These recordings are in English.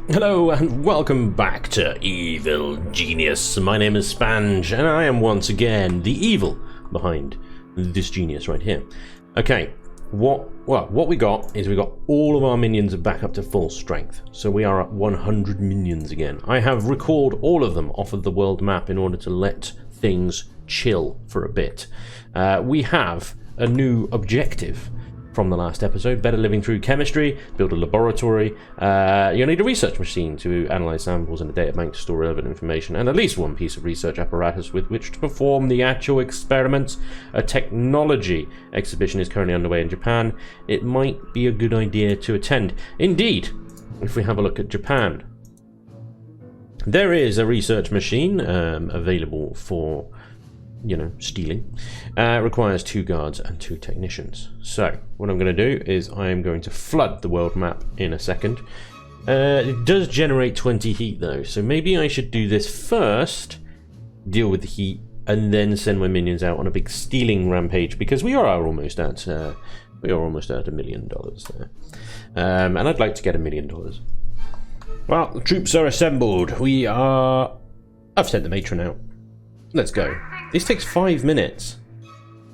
Hello and welcome back to Evil Genius. My name is Spanj and I am once again the evil behind this genius right here. Okay, what we got is we got all of our minions back up to full strength. So we are at 100 minions again. I have recalled all of them off of the world map in order to let things chill for a bit. We have a new objective from the last episode: better living through chemistry, build a laboratory. You'll need a research machine to analyze samples in a data bank to store relevant information, and at least one piece of research apparatus with which to perform the actual experiments. A technology exhibition is currently underway in Japan. It might be a good idea to attend. Indeed, if we have a look at Japan, there is a research machine available for, you know, stealing. Requires 2 guards and 2 technicians. So what I'm going to do is I am going to flood the world map in a second. It does generate 20 heat though, so maybe I should do this first, deal with the heat, and then send my minions out on a big stealing rampage, because we are almost at $1 million there. And I'd like to get $1 million. Well, the troops are assembled. I've sent the matron out. Let's go. This takes 5 minutes.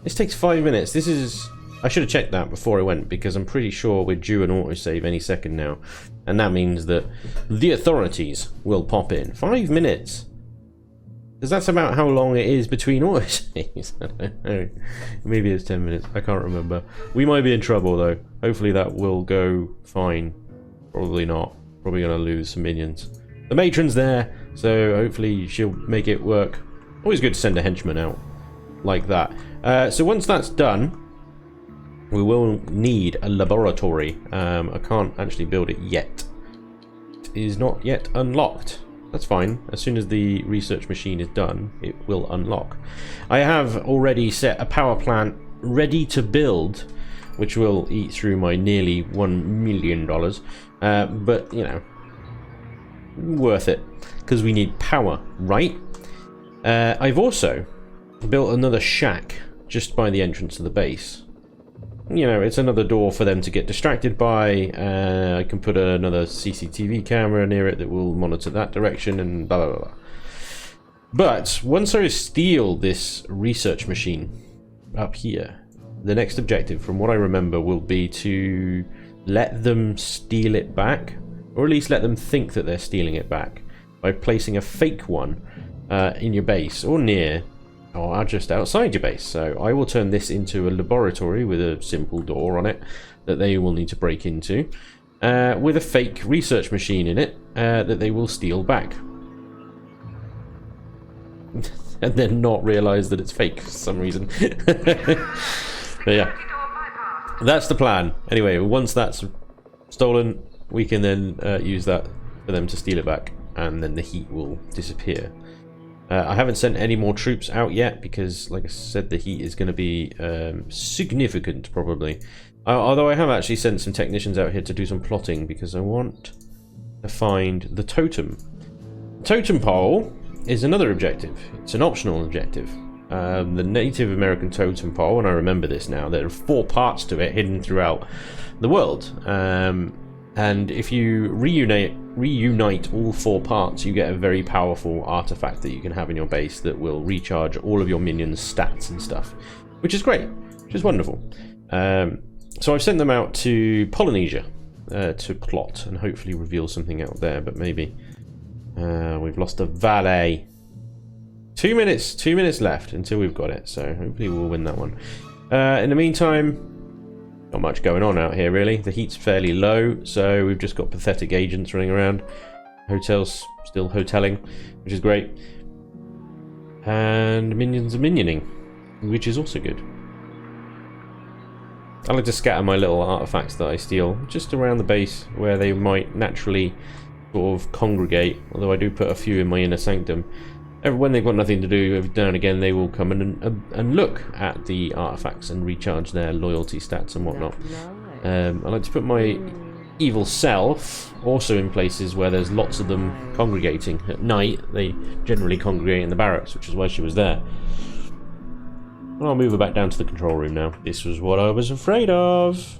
This takes 5 minutes. This is... I should have checked that before I went, because I'm pretty sure we're due an autosave any second now. And that means that the authorities will pop in. 5 minutes. Because that's about how long it is between autosaves. I don't know. Maybe it's 10 minutes. I can't remember. We might be in trouble though. Hopefully that will go fine. Probably not. Probably going to lose some minions. The matron's there, so hopefully she'll make it work. Always good to send a henchman out like that. So once that's done, we will need a laboratory. I can't actually build it yet. It is not yet unlocked. That's fine. As soon as the research machine is done, it will unlock. I have already set a power plant ready to build, which will eat through my nearly $1 million. But, you know, worth it, because we need power, right? I've also built another shack just by the entrance of the base. You know, it's another door for them to get distracted by. I can put another CCTV camera near it that will monitor that direction and blah blah blah. But once I steal this research machine up here, the next objective, from what I remember, will be to let them steal it back, or at least let them think that they're stealing it back, by placing a fake one in your base, or near, or just outside your base. So I will turn this into a laboratory with a simple door on it that they will need to break into, with a fake research machine in it that they will steal back. And then not realise that it's fake for some reason. But yeah, that's the plan. Anyway, once that's stolen, we can then use that for them to steal it back, and then the heat will disappear. I haven't sent any more troops out yet because, like I said, the heat is going to be significant, probably. Although I have actually sent some technicians out here to do some plotting, because I want to find the totem. The totem pole is another objective. It's an optional objective. The Native American totem pole, and I remember this now, there are 4 parts to it hidden throughout the world. And if you reunite all 4 parts, you get a very powerful artifact that you can have in your base that will recharge all of your minions' stats and stuff, which is great, which is wonderful. So I've sent them out to Polynesia to plot and hopefully reveal something out there, but maybe we've lost a valet. 2 minutes left until we've got it, so hopefully we'll win that one. In the meantime, not much going on out here really. The heat's fairly low, so we've just got pathetic agents running around. Hotels still hoteling, which is great. And minions are minioning, which is also good. I like to scatter my little artifacts that I steal just around the base where they might naturally sort of congregate, although I do put a few in my inner sanctum. When they've got nothing to do, every now and again they will come in and look at the artifacts and recharge their loyalty stats and whatnot. I like to put my evil self also in places where there's lots of them congregating. At night, they generally congregate in the barracks, which is why she was there. Well, I'll move her back down to the control room now. This was what I was afraid of.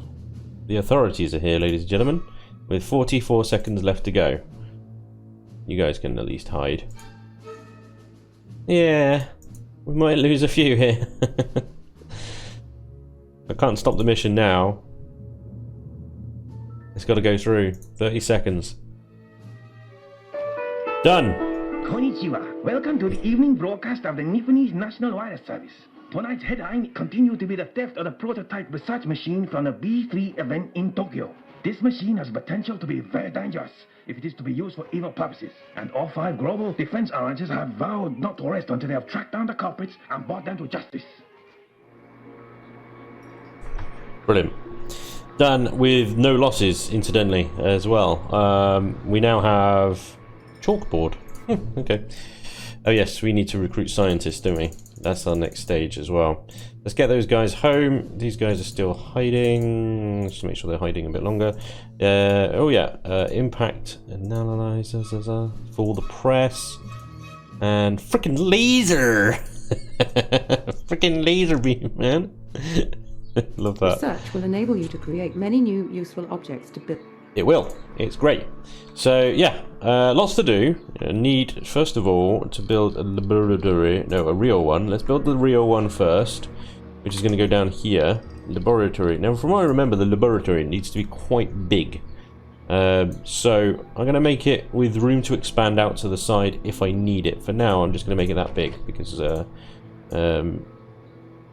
The authorities are here, ladies and gentlemen, with 44 seconds left to go. You guys can at least hide. Yeah, we might lose a few here. I can't stop the mission now. It's got to go through. 30 seconds. Done. Konnichiwa. Welcome to the evening broadcast of the Nipponese National Wireless Service. Tonight's headline continues to be the theft of the prototype research machine from the B3 event in Tokyo. This machine has potential to be very dangerous if it is to be used for evil purposes, and all 5 global defense alliances have vowed not to rest until they have tracked down the culprits and brought them to justice. Brilliant. Done with no losses, incidentally, as well. We now have chalkboard. Okay. Oh yes, we need to recruit scientists, don't we? That's our next stage as well. Let's get those guys home. These guys are still hiding. Just to make sure they're hiding a bit longer. Oh yeah, impact analyzers for the press. And frickin' laser! Frickin' laser beam, man. Love that. Research will enable you to create many new useful objects to build. It will. It's great. So yeah, lots to do. Need first of all to build a laboratory. No, a real one. Let's build the real one first, which is going to go down here. Laboratory. Now, from what I remember, the laboratory needs to be quite big. So I'm going to make it with room to expand out to the side if I need it. For now, I'm just going to make it that big because not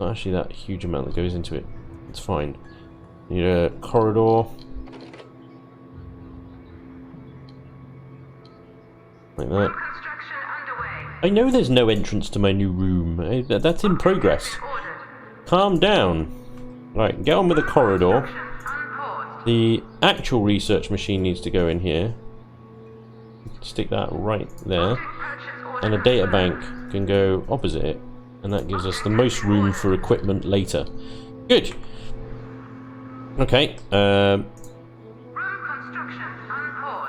actually that huge amount that goes into it. It's fine. Need a corridor. Like that. I know there's no entrance to my new room. That's in progress. Calm down. Right, get on with the corridor. The actual research machine needs to go in here. Stick that right there. And a data bank can go opposite it. And that gives us the most room for equipment later. Good. Okay.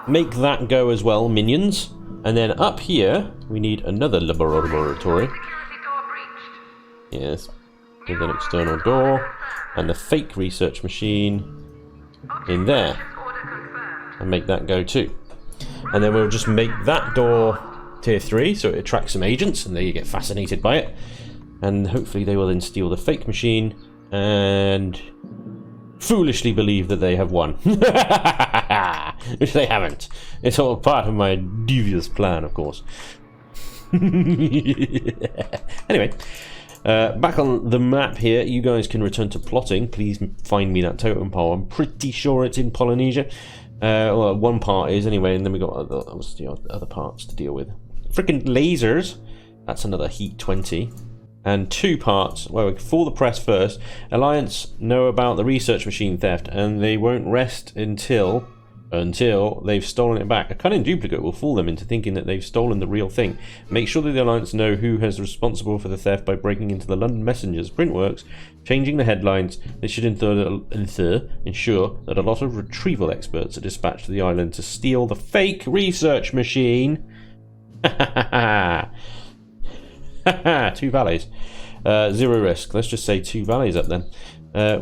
Make that go as well, minions. And then up here, we need another laboratory. Yes, with an external door. And the fake research machine in there. And make that go too. And then we'll just make that door tier 3, so it attracts some agents, and they get fascinated by it. And hopefully they will then steal the fake machine, and foolishly believe that they have won. Which they haven't. It's all part of my devious plan, of course. Anyway, back on the map here, you guys can return to plotting. Please find me that totem pole. I'm pretty sure it's in Polynesia. Well, one part is anyway, and then we got other parts to deal with. Freaking lasers. That's another heat 20. And 2 parts. Well, for the press first. Alliance know about the research machine theft, and they won't rest until they've stolen it back. A cunning duplicate will fool them into thinking that they've stolen the real thing. Make sure that the Alliance know who is responsible for the theft by breaking into the London Messenger's printworks, changing the headlines. They should ensure that a lot of retrieval experts are dispatched to the island to steal the fake research machine. 2 valleys. 0 risk. Let's just say 2 valleys up then.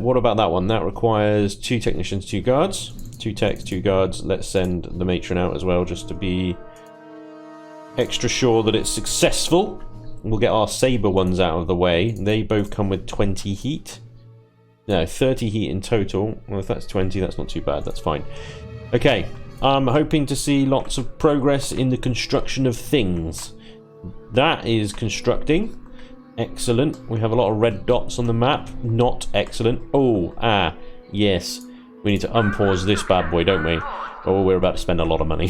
What about that one? That requires 2 technicians, 2 guards. 2 techs, 2 guards. Let's send the matron out as well, just to be extra sure that it's successful. We'll get our saber ones out of the way. They both come with 20 heat. No, 30 heat in total. Well, if that's 20, that's not too bad. That's fine. Okay, I'm hoping to see lots of progress in the construction of things. That is constructing. Excellent. We have a lot of red dots on the map. Not excellent. Oh, yes. We need to unpause this bad boy, don't we? Oh, we're about to spend a lot of money.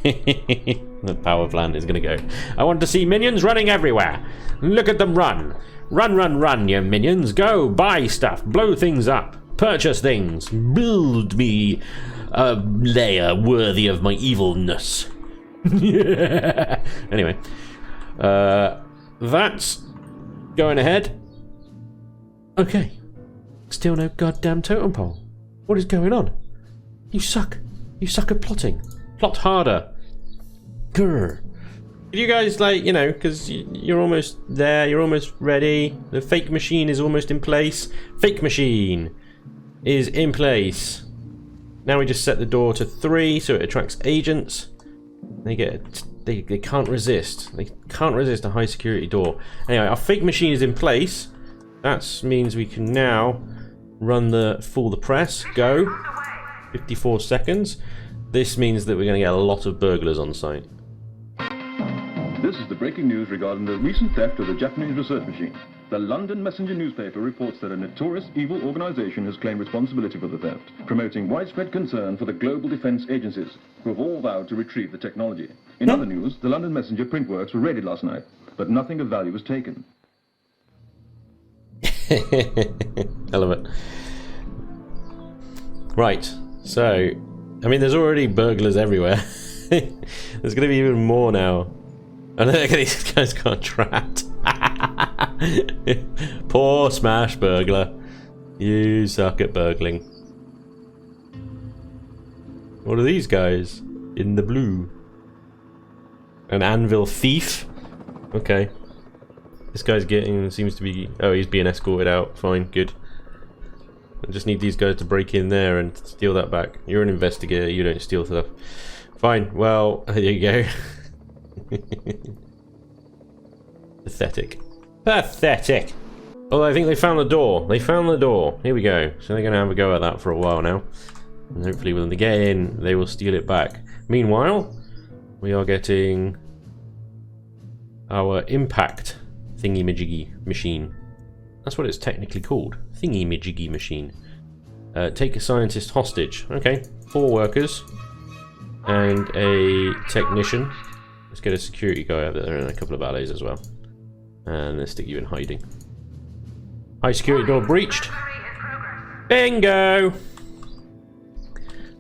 The power plant is going to go. I want to see minions running everywhere. Look at them run. Run, run, run, you minions. Go, buy stuff, blow things up, purchase things, build me a lair worthy of my evilness. Anyway, that's going ahead. Okay. Still no goddamn totem pole. What is going on? You suck. You suck at plotting. Plot harder. Grr. You guys, like, you know, because you're almost there, you're almost ready. The fake machine is almost in place. Fake machine is in place. Now we just set the door to 3 so it attracts agents. They get they can't resist. They can't resist a high security door. Anyway, our fake machine is in place. That means we can now run the press. Go. 54 seconds. This means that we're going to get a lot of burglars on site. This is the breaking news regarding the recent theft of the Japanese research machine. The London Messenger newspaper reports that a notorious evil organization has claimed responsibility for the theft, promoting widespread concern for the global defense agencies, who have all vowed to retrieve the technology. In other news, the London Messenger print works were raided last night, but nothing of value was taken. I love it. Right, so, I mean, there's already burglars everywhere. There's going to be even more now. And look at these guys got trapped. Poor smash burglar. You suck at burgling. What are these guys in the blue? An anvil thief? Okay. This guy's seems to be, oh, he's being escorted out. Fine, good. I just need these guys to break in there and steal that back. You're an investigator, you don't steal stuff. Fine, well, there you go. Pathetic. Pathetic! Although I think they found the door. They found the door. Here we go. So they're going to have a go at that for a while now. And hopefully when they get in, they will steal it back. Meanwhile, we are getting our impact thingy-majiggy machine. That's what it's technically called. Thingy-majiggy machine. Take a scientist hostage. Okay, 4 workers. And a technician. Let's get a security guy out there and a couple of valets as well. And let's stick you in hiding. High security door breached. Bingo!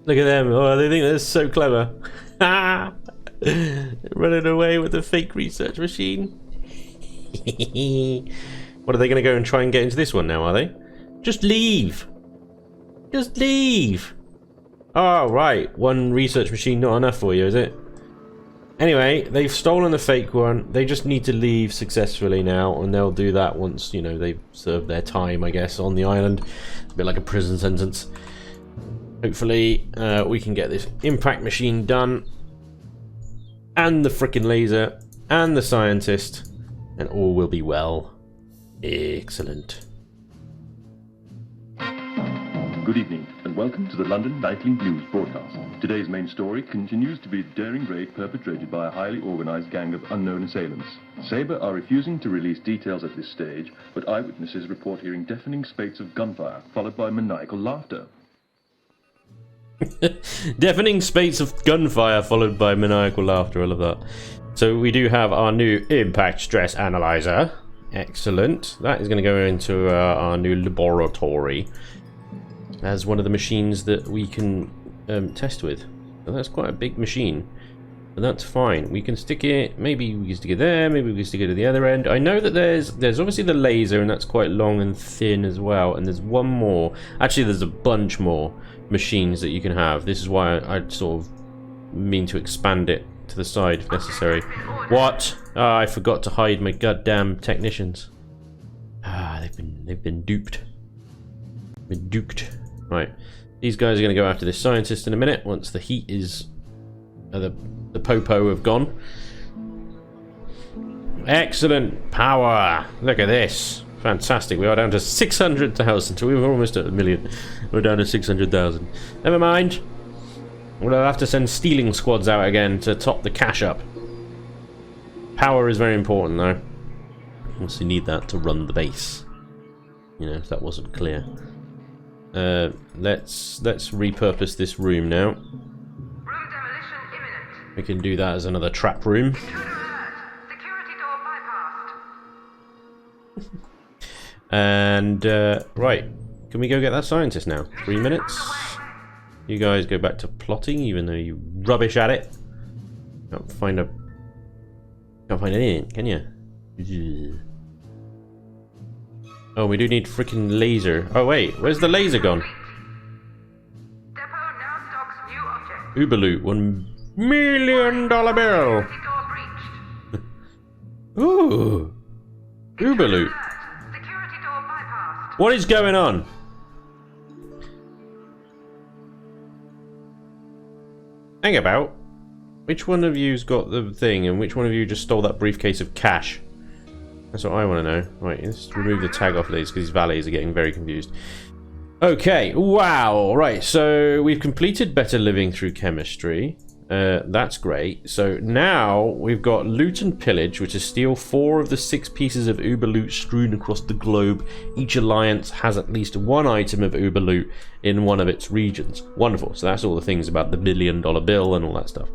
Look at them. Oh, they think they're so clever. Running away with the fake research machine. What, are they going to go and try and get into this one now, are they? Just leave. Just leave. Oh, right. One research machine not enough for you, is it? Anyway, they've stolen the fake one. They just need to leave successfully now, and they'll do that once, you know, they've served their time, I guess, on the island. A bit like a prison sentence. Hopefully, we can get this impact machine done. And the frickin' laser. And the scientist. And all will be well. Excellent. Good evening, and welcome to the London Nightly News broadcast. Today's main story continues to be a daring raid perpetrated by a highly organized gang of unknown assailants. Sabre are refusing to release details at this stage, but eyewitnesses report hearing deafening spates of gunfire, followed by maniacal laughter. Deafening spates of gunfire followed by maniacal laughter. I love that. So we do have our new impact stress analyzer. Excellent. That is going to go into our new laboratory as one of the machines that we can test with. So that's quite a big machine, but that's fine. We can stick it, maybe we can stick it there, maybe we can stick it at the other end. I know that there's obviously the laser, and that's quite long and thin as well, and there's one more. Actually, there's a bunch more machines that you can have. This is why I sort of mean to expand it to the side if necessary. What? Ah, I forgot to hide my goddamn technicians. Ah, they've been duped. Been duped. Right, these guys are going to go after this scientist in a minute once the heat is the popo have gone. Excellent power. Look at this. Fantastic. We are down to 600,000. So we were almost at 1 million. We're down to 600,000. Never mind. We'll have to send stealing squads out again to top the cash up. Power is very important though. Also need that to run the base. You know, if that wasn't clear. Let's repurpose this room now. Room demolition imminent. We can do that as another trap room. Intruder alert. Security door bypassed. And right, can we go get that scientist now? 3 minutes. You guys go back to plotting, even though you rubbish at it. Can't find anything, can you? Oh, we do need freaking laser. Oh wait, where's the laser gone? Depot now stocks new object. Uberloot, $1 million bill. Security door breached. Ooh, Uberloot. Security door bypassed. What is going on? Hang about. Which one of you's got the thing, and which one of you just stole that briefcase of cash? That's what I want to know. Right, let's remove the tag off of these, because these valets are getting very confused. Okay, wow, right, so we've completed Better Living Through Chemistry. That's great. So now we've got Loot and Pillage, which is steal 4 of the 6 pieces of Uber loot strewn across the globe. Each alliance has at least 1 item of Uber loot in one of its regions. Wonderful. So that's all the things about the $1 billion bill and all that stuff.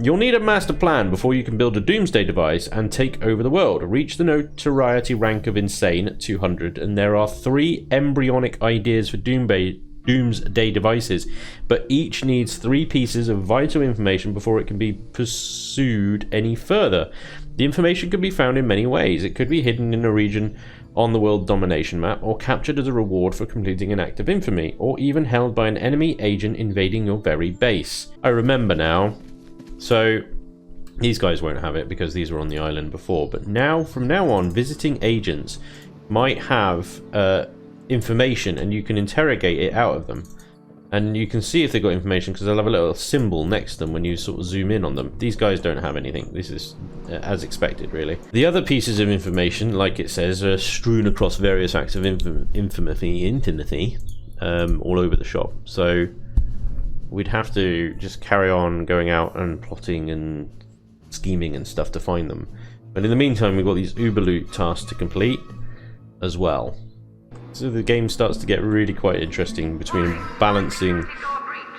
You'll need a master plan before you can build a doomsday device and take over the world. Reach the notoriety rank of insane at 200, and there are 3 embryonic ideas for doomsday devices, but each needs 3 pieces of vital information before it can be pursued any further. The information could be found in many ways. It could be hidden in a region on the world domination map, or captured as a reward for completing an act of infamy, or even held by an enemy agent invading your very base. I remember now. So these guys won't have it because these were on the island before, but now, from now on, visiting agents might have information, and you can interrogate it out of them, and you can see if they've got information because they'll have a little symbol next to them when you sort of zoom in on them. These guys don't have anything. This is as expected, really. The other pieces of information, like it says, are strewn across various acts of infamy all over the shop, so we'd have to just carry on going out and plotting and scheming and stuff to find them. But in the meantime, we've got these Uber loot tasks to complete as well. So the game starts to get really quite interesting between balancing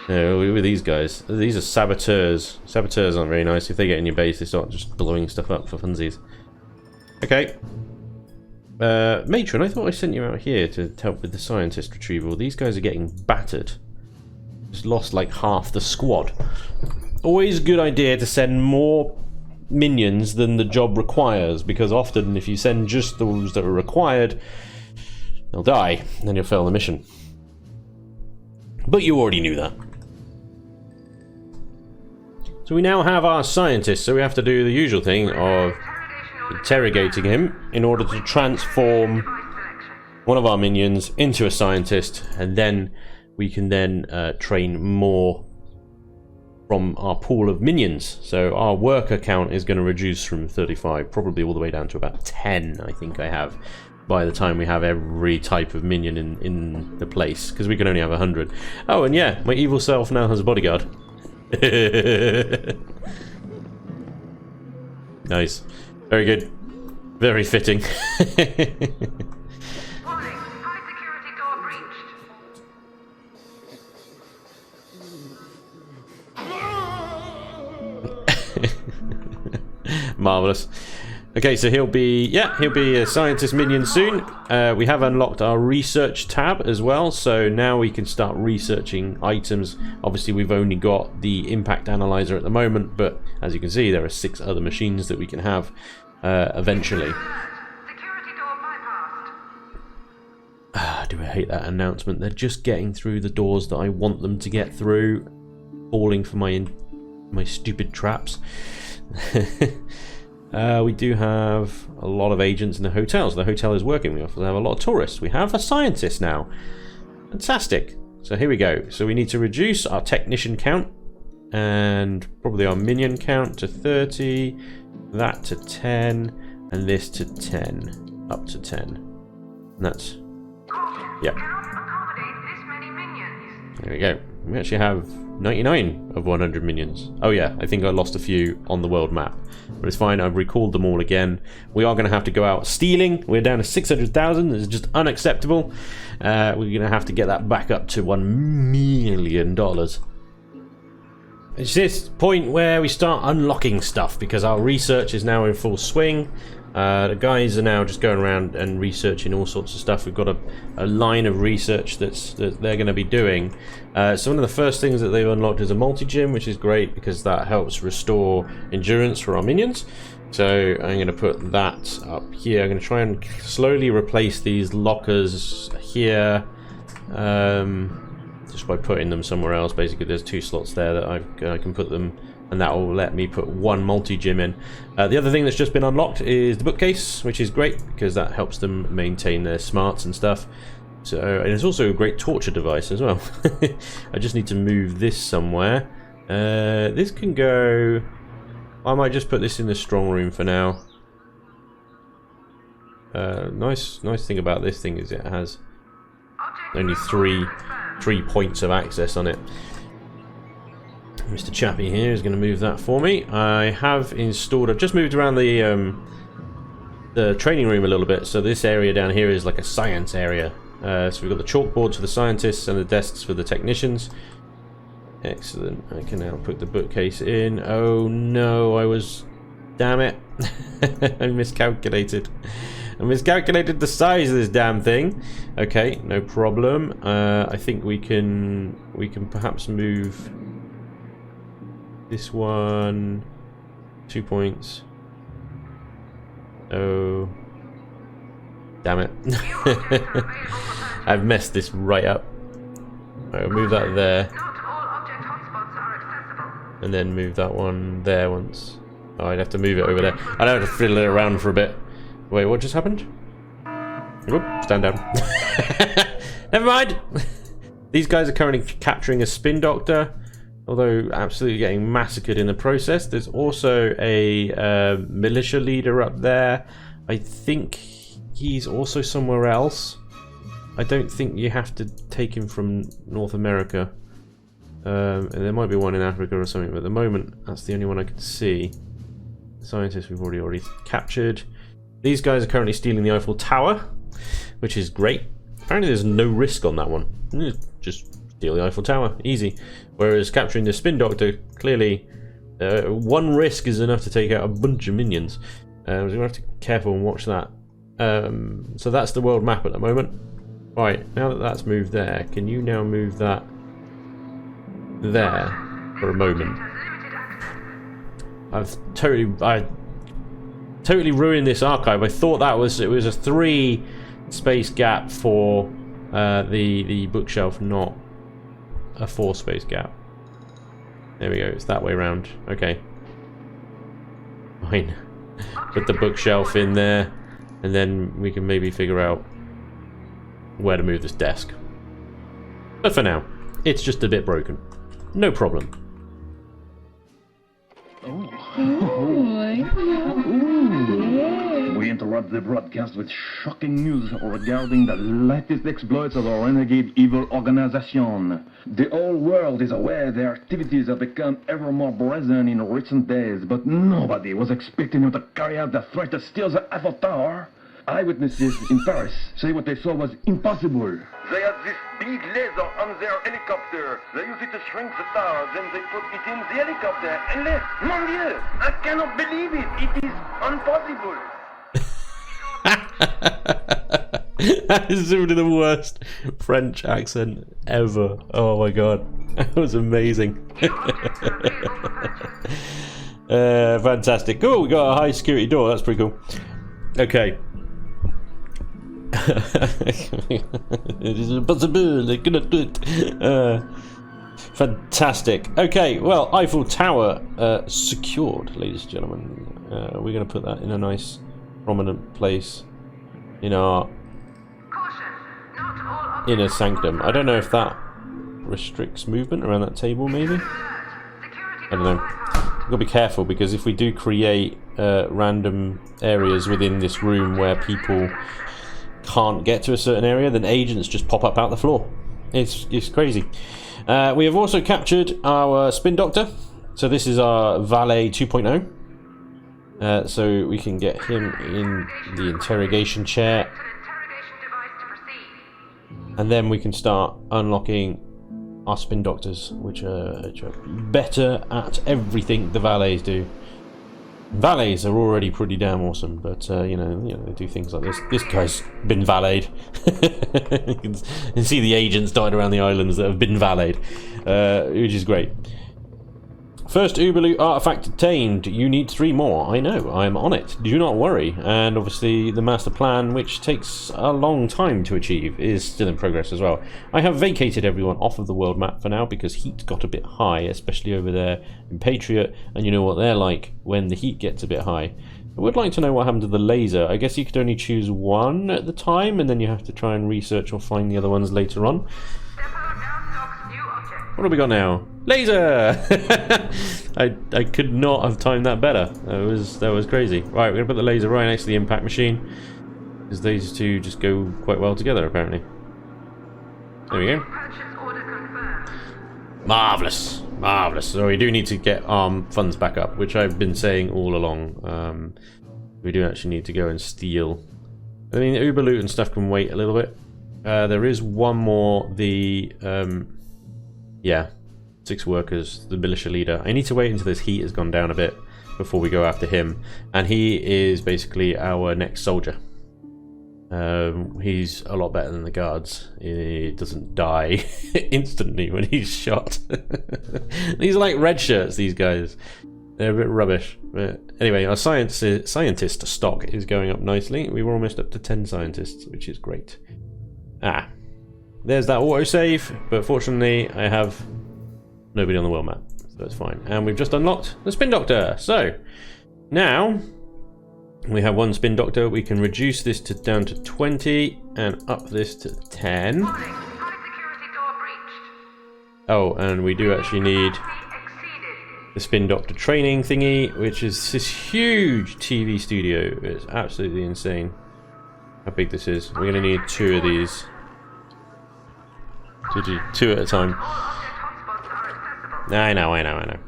with these guys. These are saboteurs. Saboteurs aren't very nice. If they get in your base, they start just blowing stuff up for funsies. Okay. Matron, I thought I sent you out here to help with the scientist retrieval. These guys are getting battered. Just lost like half the squad. Always a good idea to send more minions than the job requires, because often if you send just those that are required, they'll die, and then you'll fail the mission. But you already knew that. So we now have our scientist, so we have to do the usual thing of interrogating him in order to transform one of our minions into a scientist, and then we can then train more from our pool of minions. So our worker count is going to reduce from 35 probably all the way down to about 10, I think I have, by the time we have every type of minion in the place, because we can only have 100. Oh, and yeah, my evil self now has a bodyguard. Nice. Very good. Very fitting. Warning, high security door breached. Marvelous. Okay, so he'll be a scientist minion soon. We have unlocked our research tab as well, so now we can start researching items. Obviously, we've only got the impact analyzer at the moment, but as you can see, there are 6 other machines that we can have eventually. Security door bypassed. Do I hate that announcement? They're just getting through the doors that I want them to get through, falling for my stupid traps. We do have a lot of agents in the hotel, so the hotel is working. We also have a lot of tourists. We have a scientist now. Fantastic. So here we go. So we need to reduce our technician count and probably our minion count to 30, that to 10, and this to 10, up to 10. And that's, yeah. Cannot accommodate this many minions. There we go. We actually have 99 of 100 minions. Oh yeah, I think I lost a few on the world map, but it's fine. I've recalled them all again. We are going to have to go out stealing. We're down to 600,000. This is just unacceptable. We're going to have to get that back up to $1 million. It's this point where we start unlocking stuff because our research is now in full swing. The guys are now just going around and researching all sorts of stuff. We've got a line of research that they're going to be doing. So one of the first things that they've unlocked is a multi-gym, which is great because that helps restore endurance for our minions. So I'm going to put that up here. I'm going to try and slowly replace these lockers here, just by putting them somewhere else. Basically, there's 2 slots there that I can put them, and that will let me put 1 multi-gym in. The other thing that's just been unlocked is the bookcase, which is great because that helps them maintain their smarts and stuff. So, and it's also a great torture device as well. I just need to move this somewhere. This can go... I might just put this in the strong room for now. Nice thing about this thing is it has only three points of access on it. Mr. Chappie here is going to move that for me. I have installed... I've just moved around the training room a little bit, so this area down here is like a science area. So we've got the chalkboards for the scientists and the desks for the technicians. Excellent. I can now put the bookcase in. Oh no, damn it. I miscalculated. I miscalculated the size of this damn thing. Okay, no problem. I think we can perhaps move this one 2 points. Oh, damn it. I've messed this right up. I'll move that there. And then move that one there once. Oh, I'd have to move it over there. I'd have to fiddle it around for a bit. Wait, what just happened? Whoop, stand down. Never mind! These guys are currently capturing a spin doctor, although absolutely getting massacred in the process. There's also a militia leader up there. I think he's also somewhere else. I don't think you have to take him from North America. And there might be one in Africa or something, but at the moment that's the only one I can see. Scientists we've already captured. These guys are currently stealing the Eiffel Tower, which is great. Apparently there's no risk on that one. Just steal the Eiffel Tower, easy. Whereas capturing the spin doctor, clearly one risk is enough to take out a bunch of minions. So we're going to have to be careful and watch that. So that's the world map at the moment. Right, now that that's moved there, can you now move that there for a moment? I totally ruined this archive. I thought it was a 3 space gap for the bookshelf, not a 4 space gap. There we go, it's that way around. Okay, fine. Put the bookshelf in there, and then we can maybe figure out where to move this desk. But for now, it's just a bit broken. No problem. We interrupt the broadcast with shocking news regarding the latest exploits of a renegade evil organization. The whole world is aware their activities have become ever more brazen in recent days, but nobody was expecting them to carry out the threat to steal the Eiffel Tower. Eyewitnesses in Paris say what they saw was impossible. They had this big laser on their helicopter. They used it to shrink the tower, then they put it in the helicopter and left. Mon Dieu, I cannot believe it. It is impossible. That is simply the worst French accent ever. Oh my god, that was amazing. Fantastic. Oh, we got a high security door. That's pretty cool. Okay. It is impossible. They cannot do it. Fantastic. Okay, well, Eiffel Tower secured, ladies and gentlemen. We're going to put that in a nice, prominent place in our inner sanctum. I don't know if that restricts movement around that table, maybe? I don't know. We've got to be careful, because if we do create random areas within this room where people can't get to a certain area, then agents just pop up out the floor. It's crazy. We have also captured our spin doctor. So this is our valet 2.0. So we can get him in the interrogation chair, and then we can start unlocking our spin doctors, which are better at everything the valets do. Valets are already pretty damn awesome, but you know they do things like this. This guy's been valeted. You can see the agents died around the islands that have been valeted, which is great. First Uberloot artifact obtained. You need 3 more. I know, I am on it. Do not worry. And obviously the master plan, which takes a long time to achieve, is still in progress as well. I have vacated everyone off of the world map for now because heat got a bit high, especially over there in Patriot, and you know what they're like when the heat gets a bit high. I would like to know what happened to the laser. I guess you could only choose one at the time, and then you have to try and research or find the other ones later on. What have we got now? Laser! I could not have timed that better. That was crazy. Right, we're gonna put the laser right next to the impact machine, because these two just go quite well together apparently. There we go. Purchase order confirmed. Marvelous, marvelous. So we do need to get funds back up, which I've been saying all along. We do actually need to go and steal. I mean, Uber loot and stuff can wait a little bit. There is one more. Yeah, 6 workers, the militia leader. I need to wait until this heat has gone down a bit before we go after him, and he is basically our next soldier. He's a lot better than the guards. He doesn't die instantly when he's shot. These are like red shirts, these guys. They're a bit rubbish. But anyway, our scientist stock is going up nicely. We were almost up to 10 scientists, which is great. Ah, there's that autosave, but fortunately I have nobody on the world map, so that's fine. And we've just unlocked the Spin Doctor. So now we have 1 Spin Doctor. We can reduce this down to 20 and up this to 10. High security door breached. Oh, and we do actually need Exceeded. the Spin Doctor training thingy, which is this huge TV studio. It's absolutely insane how big this is. We're going to need 2 of these to do 2 at a time. All object hotspots are accessible. I know.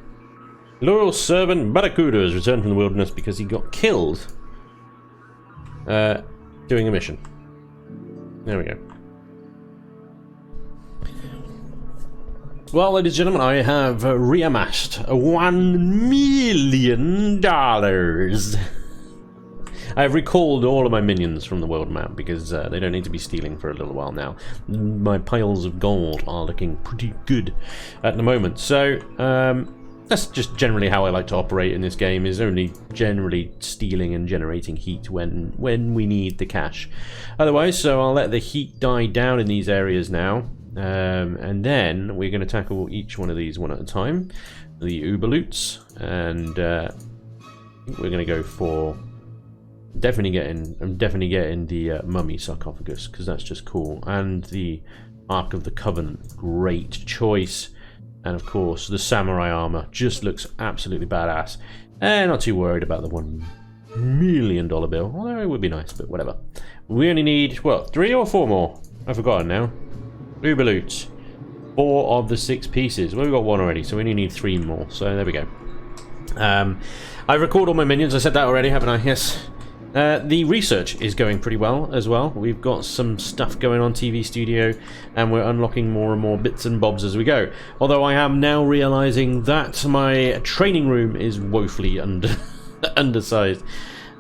Loyal servant Barracuda has returned from the wilderness because he got killed doing a mission. There we go. Well, ladies and gentlemen, I have reamassed $1 million. I have recalled all of my minions from the world map because they don't need to be stealing for a little while now. My piles of gold are looking pretty good at the moment. So that's just generally how I like to operate in this game, is only generally stealing and generating heat when we need the cash. Otherwise, so I'll let the heat die down in these areas now. And then we're going to tackle each one of these one at a time. The Uber loots, and I think we're going to go for... I'm definitely getting the mummy sarcophagus, because that's just cool, and the Ark of the Covenant, great choice, and of course the samurai armor just looks absolutely badass. And not too worried about the $1 million bill, although it would be nice, but whatever. We only need, what, 3 or 4 more? I've forgotten now. Uber loots, 4 of the 6 pieces. Well, we've got 1 already, so we only need 3 more. So there we go. I've recorded all my minions. I said that already, haven't I? Yes. The research is going pretty well as well. We've got some stuff going on TV Studio, and we're unlocking more and more bits and bobs as we go. Although I am now realizing that my training room is woefully undersized,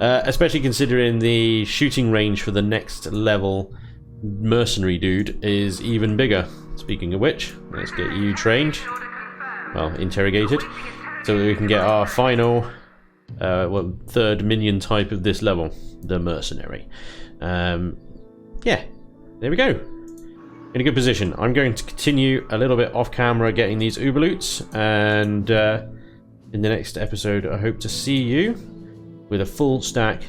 especially considering the shooting range for the next level mercenary dude is even bigger. Speaking of which, let's get you trained, well, interrogated, so that we can get our final third minion type of this level, the mercenary. Yeah, there we go, in a good position. I'm going to continue a little bit off camera getting these Uber loots, and in the next episode I hope to see you with a full stack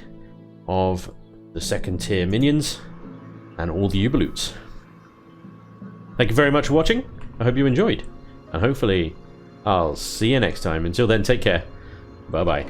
of the 2nd tier minions and all the Uber loots. Thank you very much for watching. I hope you enjoyed, and hopefully I'll see you next time. Until then, take care. Bye bye.